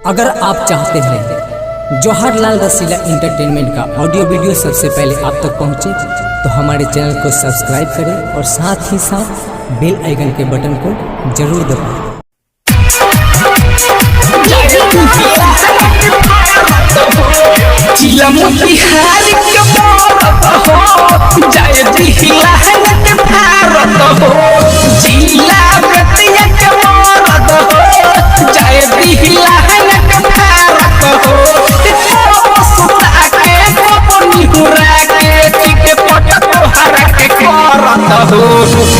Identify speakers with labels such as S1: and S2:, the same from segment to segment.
S1: अगर आप चाहते हैं जवाहरलाल रसीला एंटरटेनमेंट का ऑडियो वीडियो सबसे पहले आप तक पहुंचे तो हमारे चैनल को सब्सक्राइब करें और साथ ही साथ बेल आइकन के बटन को जरूर दबाएं।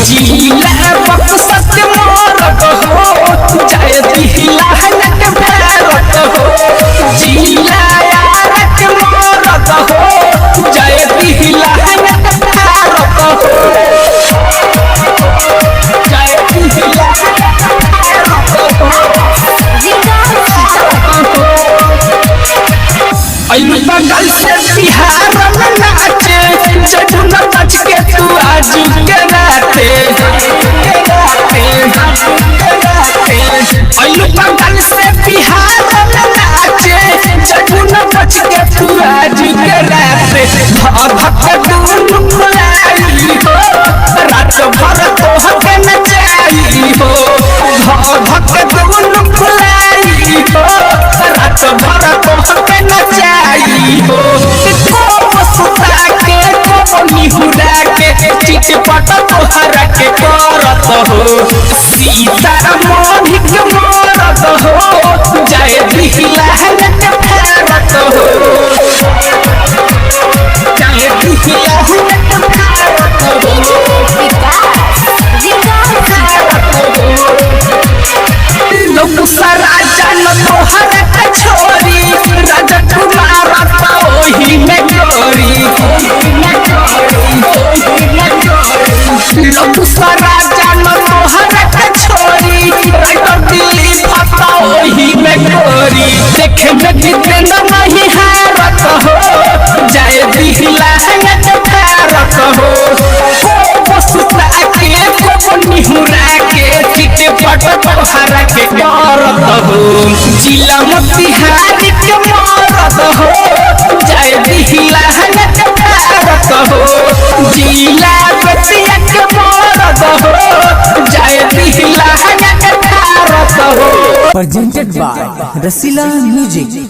S2: जिला बक्सत मोरत हो जय दिला हनक भारत हो जिला यारक मोरत हो जय दिला हनक भारत हो जय दिला हनक भारत हो आई बंगाल से बिहार में नाचे जजुना नाच के तू आज के राते आई बंगाल से बिहार में नाचे जजुना नाच के तू आज के राते भक्त दून खुलाई हो रात भर तो हके नचाई हो भक्त दून खुलाई हो रात भर तो हके नचाई हो सुता के निहुरा के चिटपट तोहरा के करत हो सीता मोहिक मरत हो जय दिला हनक भारत हो जय दिला हनक भारत हो लोग सारा जान तोहरा के छोरी राजा कुमार ओही में गोरी लोग सारा जान तोहरा के छोरी राजा दिल्ली फता ओही में गोरी देखे में जितना नहीं हारत हो जय दिला हनक भारत हो सुता के को निहुरा के चिटपट तोहरा के करत हो जिला मोतिहारी के मरत हो जय दिला हनक भारत हो जिला बतिया के मरत हो जय दिला हनक भारत हो।
S1: Presented by Rasila music.